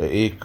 1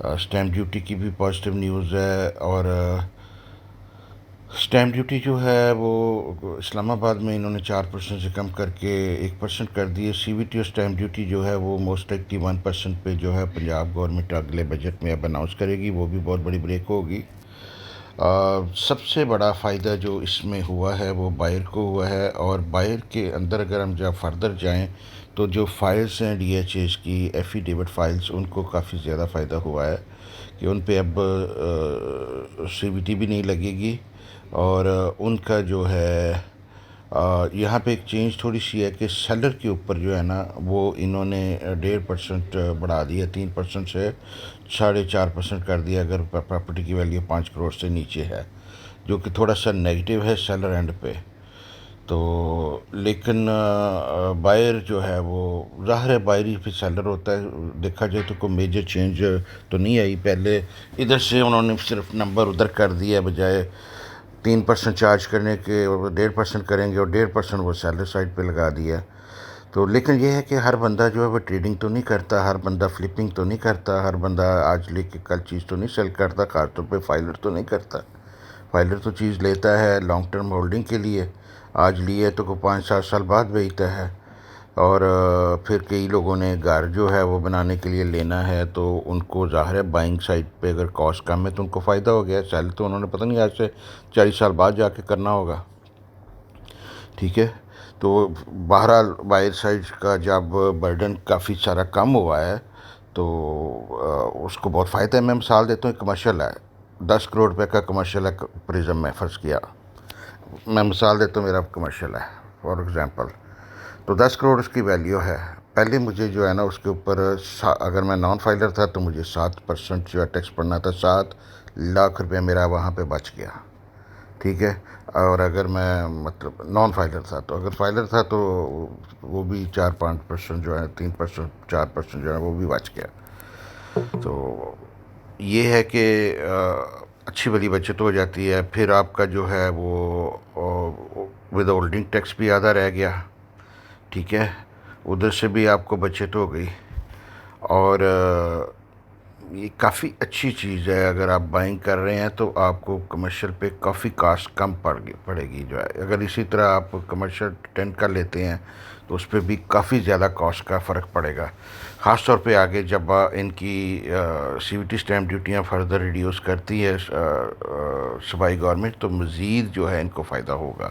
stamp duty کی بھی positive news ہے، اور اسٹیمپ ڈیوٹی جو ہے وہ اسلام آباد میں انہوں نے 4% سے کم کر کے 1% کر دی ہے۔ سی وی ٹی اور اسٹیمپ ڈیوٹی جو ہے وہ موسٹ لائکلی 1% پہ جو ہے پنجاب گورنمنٹ اگلے بجٹ میں اب اناؤنس کرے گی، وہ بھی بہت بڑی بریک ہوگی۔ سب سے بڑا فائدہ جو اس میں ہوا ہے وہ بائر کو ہوا ہے، اور بائر کے اندر اگر ہم جب فردر جائیں تو جو فائلز ہیں ڈی ایچ ایس کی ایفیڈیوٹ فائلز، ان کو کافی زیادہ فائدہ ہوا ہے کہ ان پہ اب سی وی ٹی بھی نہیں لگے گی، اور ان کا جو ہے یہاں پہ ایک چینج تھوڑی سی ہے کہ سیلر کے اوپر جو ہے نا وہ انہوں نے 1.5% بڑھا دیا، 3% سے 4.5% کر دیا اگر پراپرٹی کی ویلیو 5 کروڑ سے نیچے ہے، جو کہ تھوڑا سا نیگیٹو ہے سیلر اینڈ پہ۔ تو لیکن بائر جو ہے وہ ظاہر ہے بائر ہی پھر سیلر ہوتا ہے، دیکھا جائے تو کوئی میجر چینج تو نہیں آئی۔ پہلے ادھر سے انہوں نے صرف نمبر ادھر کر دیا، بجائے 3% چارج کرنے کے 1.5% کریں گے اور 1.5% وہ سیلر سائڈ پہ لگا دیا۔ تو لیکن یہ ہے کہ ہر بندہ جو ہے وہ ٹریڈنگ تو نہیں کرتا، ہر بندہ فلپنگ تو نہیں کرتا، ہر بندہ آج لے کے کل چیز تو نہیں سیل کرتا، خاص طور پہ فائلر تو نہیں کرتا۔ فائلر تو چیز لیتا ہے لانگ ٹرم ہولڈنگ کے لیے، آج لیے تو کوئی 5-7 سال بعد بیچتا ہے، اور پھر کئی لوگوں نے گھر جو ہے وہ بنانے کے لیے لینا ہے، تو ان کو ظاہر ہے بائنگ سائٹ پہ اگر کاسٹ کم ہے تو ان کو فائدہ ہو گیا، سیل تو انہوں نے پتہ نہیں آج سے 40 سال بعد جا کے کرنا ہوگا، ٹھیک ہے۔ تو بہرحال بائر سائڈ کا جب برڈن کافی سارا کم ہوا ہے تو اس کو بہت فائدہ ہے۔ میں مثال دیتا ہوں، ایک کمرشل ہے 10 کروڑ روپے کا کمرشل ہے پرزم میں، فرض کیا میں مثال دیتا ہوں، میرا کمرشل ہے فار ایگزامپل، تو 10 کروڑ اس کی ویلیو ہے۔ پہلے مجھے جو ہے نا اس کے اوپر اگر میں نان فائلر تھا تو مجھے 7% جو ہے ٹیکس پڑنا تھا، 7 لاکھ روپے میرا وہاں پہ بچ گیا، ٹھیک ہے۔ اور اگر میں مطلب نان فائلر تھا، تو اگر فائلر تھا تو وہ بھی 4-5% جو ہے 3% 4% جو ہے وہ بھی بچ گیا۔ تو یہ ہے کہ اچھی بڑی بچت ہو جاتی ہے۔ پھر آپ کا جو ہے وہ ود ہولڈنگ ٹیکس بھی آدھا رہ گیا، ٹھیک ہے، ادھر سے بھی آپ کو بچت ہو گئی، اور یہ کافی اچھی چیز ہے۔ اگر آپ بائنگ کر رہے ہیں تو آپ کو کمرشل پہ کافی کاسٹ کم پڑے گی جو ہے، اگر اسی طرح آپ کمرشل 10 کا لیتے ہیں تو اس پہ بھی کافی زیادہ کاسٹ کا فرق پڑے گا، خاص طور پہ آگے جب ان کی سی وی ٹی اسٹیمپ ڈیوٹیاں فردر ریڈیوس کرتی ہے صوبائی گورنمنٹ، تو مزید جو ہے ان کو فائدہ ہوگا۔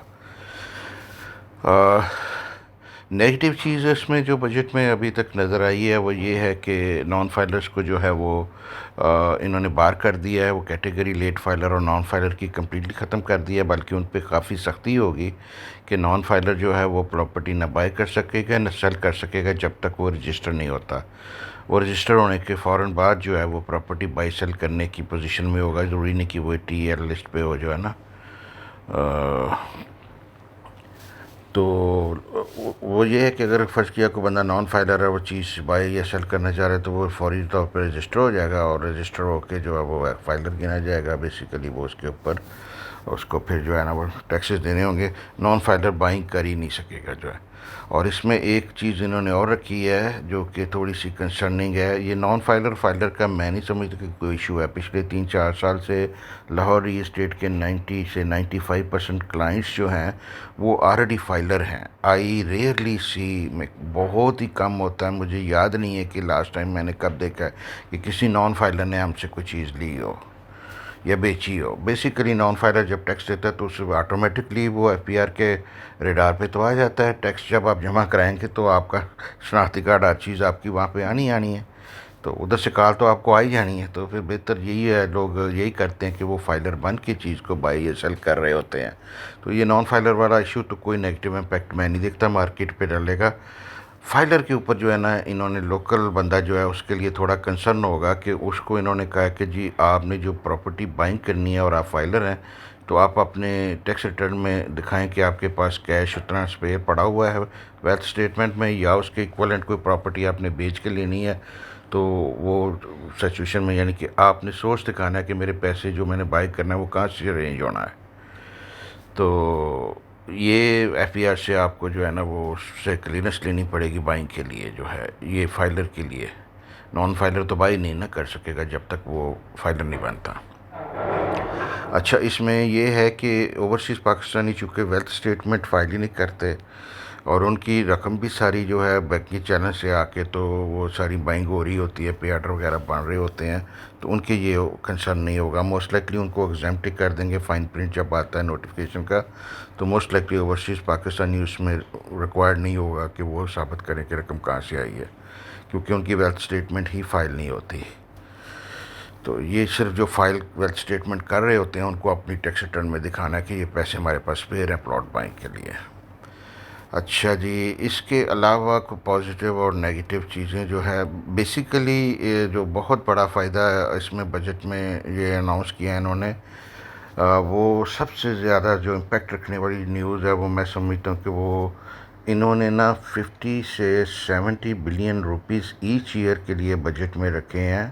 نیگیٹو چیز اس میں جو بجٹ میں ابھی تک نظر آئی ہے وہ یہ ہے کہ نان فائلرز کو جو ہے وہ انہوں نے بار کر دیا ہے، وہ کیٹیگری لیٹ فائلر اور نان فائلر کی کمپلیٹلی ختم کر دیا ہے، بلکہ ان پہ کافی سختی ہوگی کہ نان فائلر جو ہے وہ پراپرٹی نہ بائی کر سکے گا نہ سیل کر سکے گا جب تک وہ رجسٹر نہیں ہوتا۔ وہ رجسٹر ہونے کے فوراً بعد جو ہے وہ پراپرٹی بائی سیل کرنے کی پوزیشن میں ہوگا، ضروری نہیں کہ وہ ٹی ایل لسٹ پہ ہو جو ہے نا۔ تو وہ یہ ہے کہ اگر فرض کیا کوئی بندہ نان فائلر ہے، وہ چیز بائی یا سیل کرنا چاہ رہا ہے تو وہ فوری طور پہ رجسٹر ہو جائے گا، اور رجسٹر ہو کے جو ہے وہ فائلر گنا جائے گا، بیسیکلی وہ اس کے اوپر اس کو پھر جو ہے نا وہ ٹیکسز دینے ہوں گے، نان فائلر بائنگ کر ہی نہیں سکے گا جو ہے۔ اور اس میں ایک چیز انہوں نے اور رکھی ہے جو کہ تھوڑی سی کنسرننگ ہے، یہ نان فائلر کا میں نہیں سمجھتا کہ کوئی ایشو ہے۔ پچھلے 3-4 سال سے لاہور ری اسٹیٹ کے 90 سے 95% کلائنٹس جو ہیں وہ آلریڈی فائلر ہیں۔ آئی ریئرلی سی، بہت ہی کم ہوتا ہے، مجھے یاد نہیں ہے کہ لاسٹ ٹائم میں نے کب دیکھا ہے کہ کسی نان فائلر نے ہم سے کوئی چیز لی ہو یا بیچی ہو۔ بیسیکلی نان فائلر جب ٹیکس دیتا ہے تو اس سے آٹومیٹکلی وہ ایف پی آر کے ریڈار پہ تو آ جاتا ہے ٹیکس، جب آپ جمع کرائیں گے تو آپ کا شناختی کارڈ ہر چیز آپ کی وہاں پہ آنی ہے، تو ادھر سے کال تو آپ کو آ ہی جانی ہے۔ تو پھر بہتر یہی ہے، لوگ یہی کرتے ہیں کہ وہ فائلر بن کے چیز کو بائی یا سیل کر رہے ہوتے ہیں۔ تو یہ نان فائلر والا ایشو تو کوئی نیگیٹو امپیکٹ میں نہیں دیکھتا مارکیٹ پہ ڈالے گا۔ فائلر کے اوپر جو ہے نا انہوں نے لوکل بندہ جو ہے اس کے لیے تھوڑا کنسرن ہوگا کہ اس کو انہوں نے کہا کہ جی آپ نے جو پراپرٹی بائنگ کرنی ہے اور آپ فائلر ہیں تو آپ اپنے ٹیکس ریٹرن میں دکھائیں کہ آپ کے پاس کیش اتنا اسپیئر پڑا ہوا ہے ویلتھ اسٹیٹمنٹ میں، یا اس کے ایکویلنٹ کوئی پراپرٹی آپ نے بیچ کے لینی ہے، تو وہ سچویشن میں یعنی کہ آپ نے سورس دکھانا ہے کہ میرے پیسے جو میں نے بائی کرنا ہے وہ کہاں سے ارینج ہونا ہے۔ تو یہ ایف پی آر سے آپ کو جو ہے نا وہ اس سے کلیئرنس لینی پڑے گی بائنگ کے لیے جو ہے، یہ فائلر کے لیے۔ نان فائلر تو بائی نہیں نہ کر سکے گا جب تک وہ فائلر نہیں بنتا۔ اچھا، اس میں یہ ہے کہ اوورسیز پاکستانی چونکہ ویلتھ اسٹیٹمنٹ فائل ہی نہیں کرتے، اور ان کی رقم بھی ساری جو ہے بینکنگ چینل سے آ کے تو وہ ساری بائنگ ہو رہی ہوتی ہے، پے آرڈر وغیرہ بن رہے ہوتے ہیں، تو ان کے یہ کنسرن نہیں ہوگا۔ موسٹ لائکلی ان کو ایگزیمپٹ کر دیں گے، فائن پرنٹ جب آتا ہے نوٹیفیکیشن کا، تو موسٹ لائکلی اوورسیز پاکستانی اس میں ریکوائرڈ نہیں ہوگا کہ وہ ثابت کریں کہ رقم کہاں سے آئی ہے، کیونکہ ان کی ویلتھ اسٹیٹمنٹ ہی فائل نہیں ہوتی۔ تو یہ صرف جو فائل ویلتھ اسٹیٹمنٹ کر رہے ہوتے ہیں ان کو اپنی ٹیکس ریٹرن میں دکھانا ہے کہ یہ پیسے ہمارے پاس پیر ہیں پلاٹ بائنگ کے لیے۔ اچھا جی، اس کے علاوہ کوئی پازیٹیو اور نیگیٹو چیزیں جو ہے، بیسیکلی جو بہت بڑا فائدہ اس میں بجٹ میں یہ اناؤنس کیا ہے انہوں نے، وہ سب سے زیادہ جو امپیکٹ رکھنے والی نیوز ہے وہ میں سمجھتا ہوں کہ وہ انہوں نے نا 50 سے 70 بلین روپیز ایچ ایئر کے لیے بجٹ میں رکھے ہیں،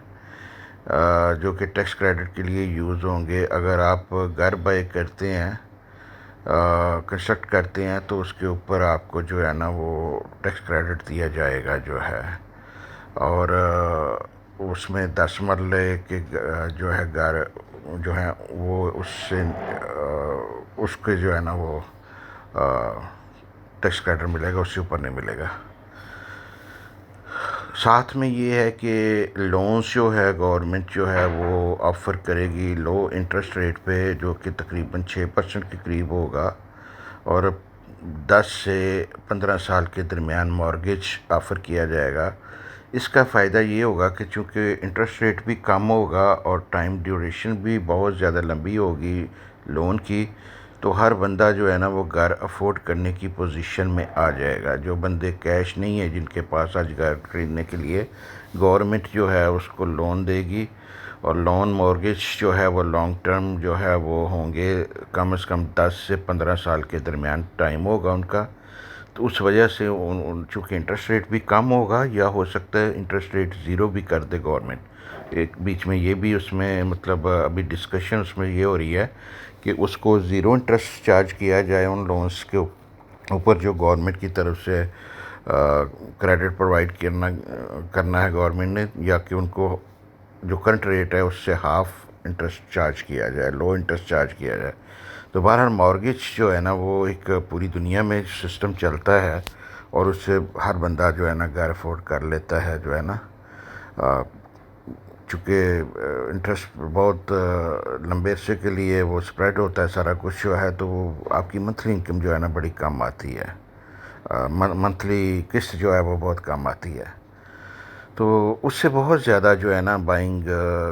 جو کہ ٹیکس کریڈٹ کے لیے یوز ہوں گے۔ اگر آپ گھر بائی کرتے ہیں، کنسٹرکٹ کرتے ہیں، تو اس کے اوپر آپ کو جو ہے نا وہ ٹیکس کریڈٹ دیا جائے گا جو ہے، اور اس میں 10 مرلے کے جو ہے گھر جو ہیں وہ اس سے اس کے جو ہے نا وہ ٹیکس کریڈٹ ملے گا، اس سے اوپر نہیں ملے گا۔ ساتھ میں یہ ہے کہ لونز جو ہے گورنمنٹ جو ہے وہ آفر کرے گی لو انٹرسٹ ریٹ پہ، جو کہ تقریباً 6% کے قریب ہوگا، اور 10 سے 15 سال کے درمیان مارگیج آفر کیا جائے گا۔ اس کا فائدہ یہ ہوگا کہ چونکہ انٹرسٹ ریٹ بھی کم ہوگا اور ٹائم ڈیوریشن بھی بہت زیادہ لمبی ہوگی لون کی، تو ہر بندہ جو ہے نا وہ گھر افورڈ کرنے کی پوزیشن میں آ جائے گا۔ جو بندے کیش نہیں ہے جن کے پاس آج گھر خریدنے کے لیے، گورنمنٹ جو ہے اس کو لون دے گی، اور لون مورگیج جو ہے وہ لانگ ٹرم جو ہے وہ ہوں گے، کم از کم 10 سے 15 سال کے درمیان ٹائم ہوگا ان کا۔ تو اس وجہ سے چونکہ انٹرسٹ ریٹ بھی کم ہوگا، یا ہو سکتا ہے انٹرسٹ ریٹ زیرو بھی کر دے گورنمنٹ، ایک بیچ میں یہ بھی اس میں مطلب ابھی ڈسکشن اس میں یہ ہو رہی ہے کہ اس کو زیرو انٹرسٹ چارج کیا جائے ان لونز کے اوپر جو گورنمنٹ کی طرف سے کریڈٹ پرووائڈ کرنا ہے گورنمنٹ نے، یا کہ ان کو جو کرنٹ ریٹ ہے اس سے ہاف انٹرسٹ چارج کیا جائے، لو انٹرسٹ چارج کیا جائے۔ تو بہرحال مارگیج جو ہے نا وہ ایک پوری دنیا میں سسٹم چلتا ہے، اور اس سے ہر بندہ جو ہے نا گھر افورڈ کر لیتا ہے جو ہے نا، چونکہ انٹرسٹ بہت لمبے عرصے کے لیے وہ اسپریڈ ہوتا ہے سارا کچھ جو ہے، تو وہ آپ کی منتھلی انکم جو ہے نا بڑی کم آتی ہے، منتھلی قسط جو ہے وہ بہت کم آتی ہے۔ تو اس سے بہت زیادہ جو ہے نا بائنگ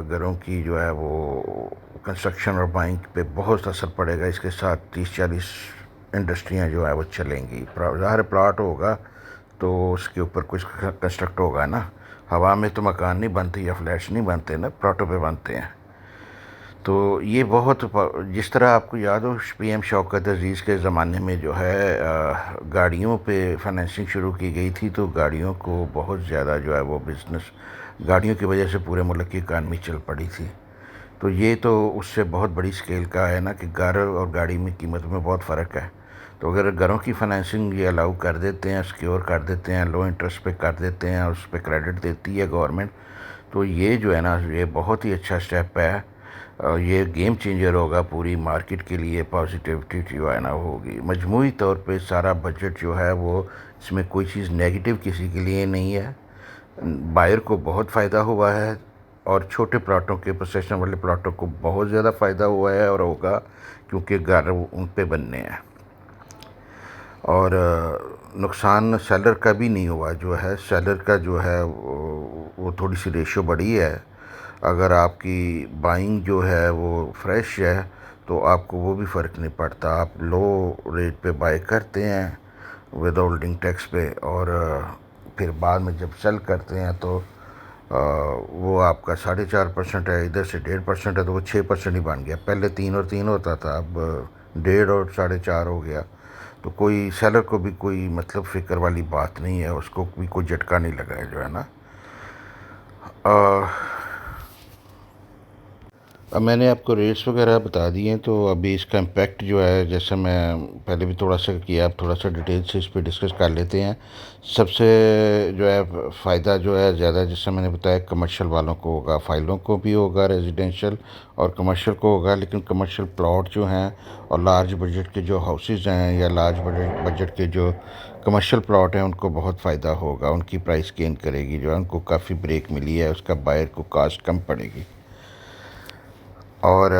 گھروں کی جو ہے وہ کنسٹرکشن اور بائنگ پہ بہت اثر پڑے گا۔ اس کے ساتھ 30-40 انڈسٹریاں جو ہے وہ چلیں گی۔ ظاہر پلاٹ ہوگا تو اس کے اوپر کچھ کنسٹرکٹ ہوگا نا، ہوا میں تو مکان نہیں بنتے یا فلیٹس نہیں بنتے نا، پلاٹوں پہ بنتے ہیں۔ تو یہ بہت، جس طرح آپ کو یاد ہو پی ایم شوکت عزیز کے زمانے میں جو ہے گاڑیوں پہ فائنینسنگ شروع کی گئی تھی، تو گاڑیوں کو بہت زیادہ جو ہے وہ بزنس، گاڑیوں کی وجہ سے پورے ملک کی اکانومی چل پڑی تھی۔ تو یہ تو اس سے بہت بڑی سکیل کا ہے نا کہ گھر اور گاڑی میں قیمت میں بہت فرق ہے۔ تو اگر گھروں کی فائنینسنگ یہ الاؤ کر دیتے ہیں، سیکیور کر دیتے ہیں، لو انٹرسٹ پہ کر دیتے ہیں، اور اس پہ کریڈٹ دیتی ہے گورنمنٹ، تو یہ جو ہے نا یہ بہت ہی اچھا سٹیپ ہے، اور یہ گیم چینجر ہوگا پوری مارکیٹ کے لیے، پازیٹیوٹی جو ہے نا ہوگی۔ مجموعی طور پہ سارا بجٹ جو ہے وہ اس میں کوئی چیز نیگیٹو کسی کے لیے نہیں ہے، بائر کو بہت فائدہ ہوا ہے، اور چھوٹے پلاٹوں کے پوسیشن والے پلاٹوں کو بہت زیادہ فائدہ ہوا ہے اور ہوگا، کیونکہ گھر ان پہ بننے ہیں۔ اور نقصان سیلر کا بھی نہیں ہوا، جو ہے سیلر کا جو ہے وہ تھوڑی سی ریشو بڑی ہے۔ اگر آپ کی بائنگ جو ہے وہ فریش ہے تو آپ کو وہ بھی فرق نہیں پڑتا، آپ لو ریٹ پہ بائی کرتے ہیں ود ہولڈنگ ٹیکس پہ، اور پھر بعد میں جب سیل کرتے ہیں تو وہ آپ کا 4.5% ہے، ادھر سے 1.5% ہے، تو وہ 6% ہی بن گیا۔ پہلے 3 ہوتا تھا، اب 1.5 اور 4.5 ہو گیا۔ تو کوئی سیلر کو بھی کوئی مطلب فکر والی بات نہیں ہے، اس کو بھی کوئی جھٹکا نہیں لگا ہے جو ہے نا۔ اب میں نے آپ کو ریٹس وغیرہ بتا دی ہیں، تو ابھی اس کا امپیکٹ جو ہے، جیسے میں پہلے بھی تھوڑا سا کیا، اب تھوڑا سا ڈیٹیل سے اس پہ ڈسکس کر لیتے ہیں۔ سب سے جو ہے فائدہ جو ہے زیادہ، جیسے میں نے بتایا، کمرشل والوں کو ہوگا، فائلوں کو بھی ہوگا، ریزیڈینشل اور کمرشل کو ہوگا، لیکن کمرشل پلاٹ جو ہیں اور لارج بجٹ کے جو ہاؤسز ہیں یا لارج بجٹ کے جو کمرشل پلاٹ ہیں، ان کو بہت فائدہ ہوگا، ان کی پرائس گین کرے گی، جو ہے ان کو کافی بریک ملی ہے، اس کا بائر کو کاسٹ کم پڑے گی۔ اور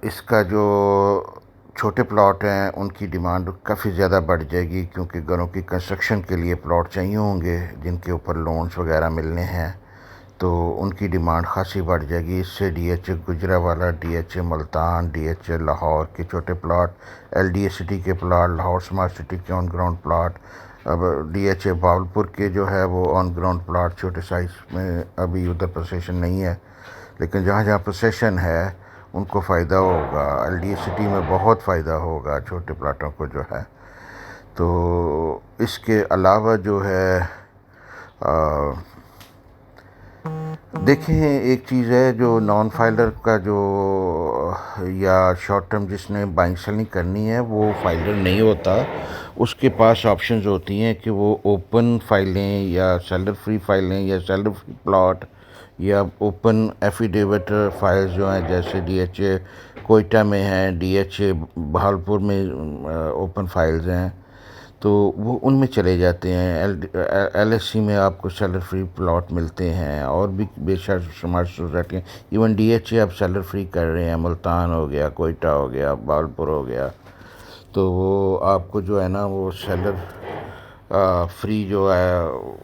اس کا جو چھوٹے پلاٹ ہیں ان کی ڈیمانڈ کافی زیادہ بڑھ جائے گی، کیونکہ گھروں کی کنسٹرکشن کے لیے پلاٹ چاہیے ہوں گے جن کے اوپر لونز وغیرہ ملنے ہیں، تو ان کی ڈیمانڈ خاصی بڑھ جائے گی۔ اس سے D H A Gujranwala, D H A Multan, D H A Lahore کے چھوٹے plot, L D A city کے پلاٹ، لاہور سمارٹ سٹی کے آن گراؤنڈ پلاٹ، اب ڈی ایچ اے باولپور کے جو ہے وہ آن گراؤنڈ پلاٹ چھوٹے سائز میں ابھی ادھر پروسیشن نہیں ہے، لیکن جہاں جہاں پروسیشن ہے ان کو فائدہ ہوگا۔ ایل ڈی اے سٹی میں بہت فائدہ ہوگا چھوٹے پلاٹوں کو جو ہے۔ تو اس کے علاوہ جو ہے دیکھیں، ایک چیز ہے جو نان فائلر کا جو یا شارٹ ٹرم جس نے بائنگ سیلنگ کرنی ہے وہ فائلر نہیں ہوتا، اس کے پاس آپشنز ہوتی ہیں کہ وہ اوپن فائلیں یا سیلر فری فائلیں یا سیلر فری پلاٹ یا اوپن ایفیڈیوٹ فائلز جو ہیں، جیسے ڈی ایچ اے کوئٹہ میں ہیں، ڈی ایچ اے بہاولپور میں اوپن فائلز ہیں، تو وہ ان میں چلے جاتے ہیں۔ ایل ایس سی میں آپ کو سیلر فری پلاٹ ملتے ہیں، اور بھی بے شمار سوسائٹیاں، ایون ڈی ایچ اے اب سیلر فری کر رہے ہیں، ملتان ہو گیا، کوئٹہ ہو گیا، بہاولپور ہو گیا، تو وہ آپ کو جو ہے نا وہ سیلر فری جو ہے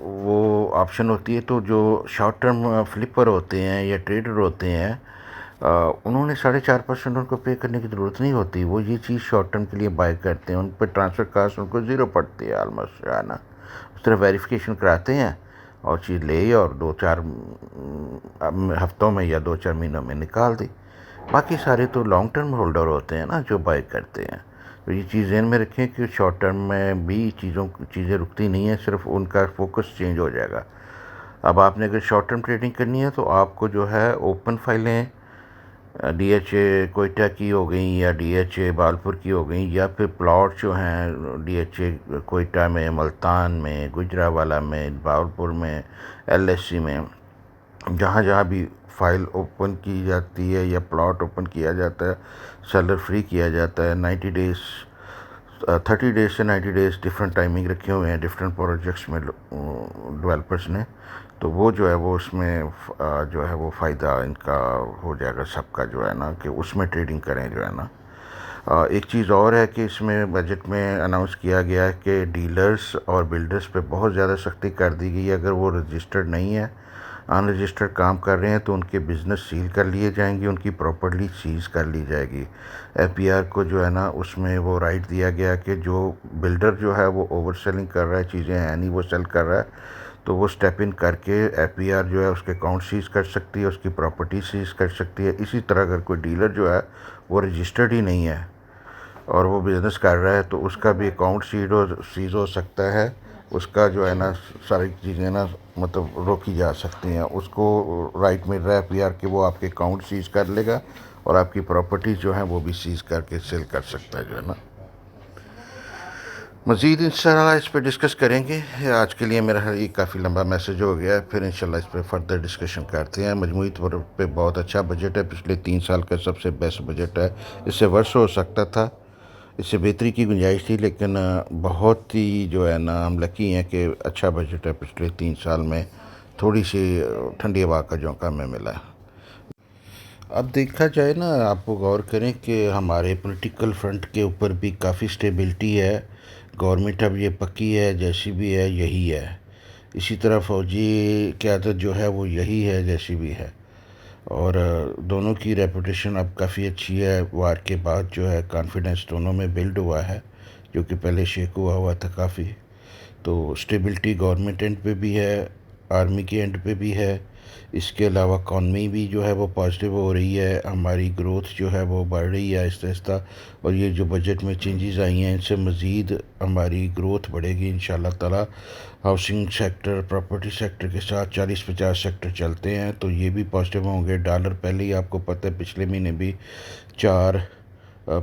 وہ آپشن ہوتی ہے۔ تو جو شارٹ ٹرم فلپر ہوتے ہیں یا ٹریڈر ہوتے ہیں، انہوں نے 4.5% ان کو پے کرنے کی ضرورت نہیں ہوتی، وہ یہ چیز شارٹ ٹرم کے لیے بائی کرتے ہیں، ان پہ ٹرانسفر کاسٹ ان کو زیرو پڑتی ہے آلموسٹ، جو ہے نا اس طرح ویریفیکیشن کراتے ہیں اور چیز لے اور 2-4 ہفتوں میں یا 2-4 مہینوں میں نکال دی۔ باقی سارے تو لانگ ٹرم ہولڈر ہوتے ہیں نا جو بائی کرتے ہیں، تو یہ چیز ذہن میں رکھیں کہ شارٹ ٹرم میں بھی چیزیں رکتی نہیں ہیں، صرف ان کا فوکس چینج ہو جائے گا۔ اب آپ نے اگر شارٹ ٹرم ٹریڈنگ کرنی ہے تو آپ کو جو ہے اوپن فائلیں ڈی ایچ اے کوئٹہ کی ہو گئیں یا ڈی ایچ اے بہاولپور کی ہو گئیں، یا پھر پلاٹ جو ہیں ڈی ایچ اے کوئٹہ میں، ملتان میں، گجرانوالہ میں، بہاولپور میں، ایل ایس سی میں، جہاں جہاں بھی فائل اوپن کی جاتی ہے یا پلاٹ اوپن کیا جاتا ہے، سیلر فری کیا جاتا ہے، 30 ڈیز سے 90 ڈیز ڈفرینٹ ٹائمنگ رکھے ہوئے ہیں ڈفرینٹ پروجیکٹس میں ڈیولپرس نے، تو وہ جو ہے وہ اس میں جو ہے وہ فائدہ ان کا ہو جائے گا سب کا، جو ہے نا کہ اس میں ٹریڈنگ کریں، جو ہے نا۔ ایک چیز اور ہے کہ اس میں بجٹ میں اناؤنس کیا گیا ہے کہ ڈیلرز اور بلڈرز پہ بہت زیادہ سختی کر دی گئی ہے، اگر وہ رجسٹرڈ نہیں ہے، ان رجسٹرڈ کام کر رہے ہیں، تو ان کے بزنس سیل کر لیے جائیں گے، ان کی پراپرٹی سیز کر لی جائے گی۔ ایف پی آر کو جو ہے نا اس میں وہ رائٹ دیا گیا کہ جو بلڈر جو ہے وہ اوور سیلنگ کر رہا ہے، چیزیں ہیں نہیں وہ سیل کر رہا ہے، تو وہ سٹیپ ان کر کے ایف پی آر جو ہے اس کے اکاؤنٹ سیز کر سکتی ہے، اس کی پراپرٹی سیز کر سکتی ہے۔ اسی طرح اگر کوئی ڈیلر جو ہے وہ رجسٹرڈ ہی نہیں ہے اور وہ بزنس کر رہا ہے تو اس کا بھی اکاؤنٹ سیز ہو سکتا ہے، اس کا جو ہے نا ساری چیزیں نا مطلب روکی جا سکتی ہیں، اس کو رائٹ مل رہا ہے پی آر کہ وہ آپ کے اکاؤنٹ سیز کر لے گا اور آپ کی پراپرٹیز جو ہیں وہ بھی سیز کر کے سیل کر سکتا ہے، جو ہے نا۔ مزید انشاءاللہ اس پہ ڈسکس کریں گے۔ آج کے لیے میرا یہ کافی لمبا میسج ہو گیا ہے، پھر انشاءاللہ اس پہ فردر ڈسکشن کرتے ہیں۔ مجموعی طور پہ بہت اچھا بجٹ ہے، پچھلے 3 سال کا سب سے بیسٹ بجٹ ہے، اس سے ورس ہو سکتا تھا، اس سے بہتری کی گنجائش تھی، لیکن بہت ہی جو ہے نا ہم لکی ہیں کہ اچھا بجٹ ہے پچھلے 3 سال میں، تھوڑی سی ٹھنڈی ہوا کا جھونکا ہمیں ملا ہے۔ اب دیکھا جائے نا، آپ وہ غور کریں کہ ہمارے پولیٹیکل فرنٹ کے اوپر بھی کافی سٹیبلٹی ہے، گورنمنٹ اب یہ پکی ہے، جیسی بھی ہے یہی ہے، اسی طرح فوجی قیادت جو ہے وہ یہی ہے جیسی بھی ہے، اور دونوں کی ریپوٹیشن اب کافی اچھی ہے، وار کے بعد جو ہے کانفیڈنس دونوں میں بلڈ ہوا ہے، جو کہ پہلے شیک ہوا تھا کافی۔ تو سٹیبلٹی گورنمنٹ اینڈ پہ بھی ہے، آرمی کے اینڈ پہ بھی ہے، اس کے علاوہ اکانومی بھی جو ہے وہ پازیٹیو ہو رہی ہے، ہماری گروتھ جو ہے وہ بڑھ رہی ہے آہستہ آہستہ، اور یہ جو بجٹ میں چینجز آئی ہیں ان سے مزید ہماری گروتھ بڑھے گی انشاءاللہ تعالی۔ ہاؤسنگ سیکٹر، پراپرٹی سیکٹر کے ساتھ 40-50 سیکٹر چلتے ہیں تو یہ بھی پازیٹیو ہوں گے۔ ڈالر پہلے ہی آپ کو پتہ ہے پچھلے مہینے بھی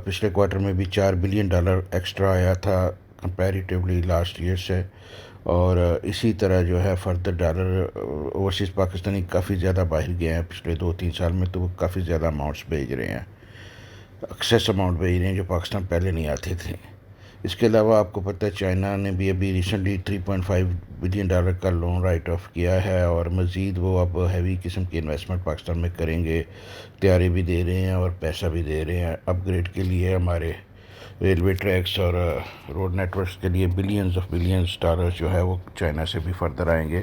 پچھلے کوارٹر میں بھی $4 بلین ایکسٹرا آیا تھا کمپیریٹیولی لاسٹ ایئر سے، اور اسی طرح جو ہے فردر ڈالر اوورسیز پاکستانی کافی زیادہ باہر گئے ہیں پچھلے 2-3 سال میں، تو وہ کافی زیادہ اماؤنٹس بھیج رہے ہیں، ایکسیس اماؤنٹ بھیج رہے ہیں جو پاکستان پہلے نہیں آتے تھے۔ اس کے علاوہ آپ کو پتہ ہے چائنا نے بھی ابھی ریسنٹلی $3.5 بلین کا لون رائٹ آف کیا ہے، اور مزید وہ اب ہیوی قسم کی انویسٹمنٹ پاکستان میں کریں گے، تیاری بھی دے رہے ہیں اور پیسہ بھی دے رہے ہیں اپ گریڈ کے لیے، ہمارے ریلوے ٹریکس اور روڈ نیٹ ورکس کے لیے بلینز ڈالرز جو ہے وہ چائنا سے بھی فردر آئیں گے۔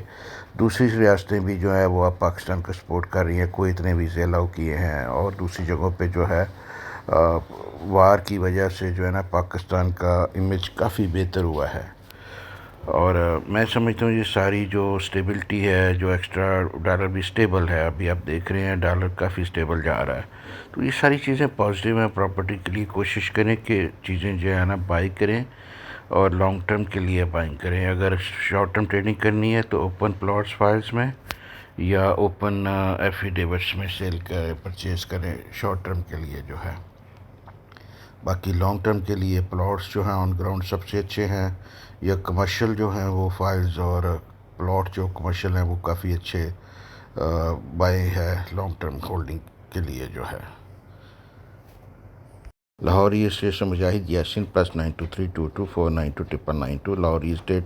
دوسری ریاستیں بھی جو ہے وہ اب پاکستان کو سپورٹ کر رہی ہیں، کویت نے ویزے الاؤ کیے ہیں، اور دوسری جگہوں پہ جو ہے وار کی وجہ سے جو ہے نا پاکستان کا امیج کافی بہتر ہوا ہے، اور میں سمجھتا ہوں یہ ساری جو سٹیبلٹی ہے، جو ایکسٹرا ڈالر بھی سٹیبل ہے، ابھی آپ دیکھ رہے ہیں ڈالر کافی سٹیبل جا رہا ہے، تو یہ ساری چیزیں پازیٹیو ہیں۔ پراپرٹی کے لیے کوشش کریں کہ چیزیں جو ہے نا بائی کریں، اور لانگ ٹرم کے لیے بائنگ کریں۔ اگر شارٹ ٹرم ٹریڈنگ کرنی ہے تو اوپن پلاٹس فائلز میں یا اوپن ایفیڈیوٹس میں سیل کریں، پرچیز کریں شارٹ ٹرم کے لیے جو ہے۔ باقی لانگ ٹرم کے لیے پلاٹس جو ہیں آن گراؤنڈ سب سے اچھے ہیں، یا کمرشل جو ہیں وہ فائلز اور پلاٹ جو کمرشل ہیں وہ کافی اچھے بائی ہے لانگ ٹرم ہولڈنگ کے لیے جو ہے۔ لاہوری اسٹیٹ سے Mujahid Yasin +923224929992 Lahori estate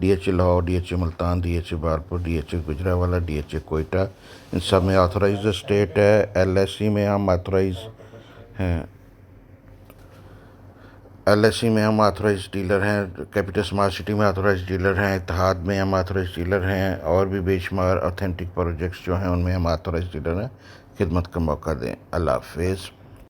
DHA Lahore, DHA Multan, DHA بارپور، DHA گجرانوالہ، DHA کوئٹہ، ان سب میں آتھورائزڈ اسٹیٹ ہے۔ LSE میں ہم آتھورائز ہیں، LSE میں ہم آتھورائز ڈیلر ہیں، کیپٹل اسمارٹ سٹی میں آتھورائز ڈیلر ہیں، اتحاد میں ہم آتھورائز ڈیلر ہیں، اور بھی بے شمار اوتھینٹک پروجیکٹس جو ہیں ان میں ہم آتھورائز ڈیلر ہیں۔ خدمت کا موقع دیں۔ اللہ حافظ۔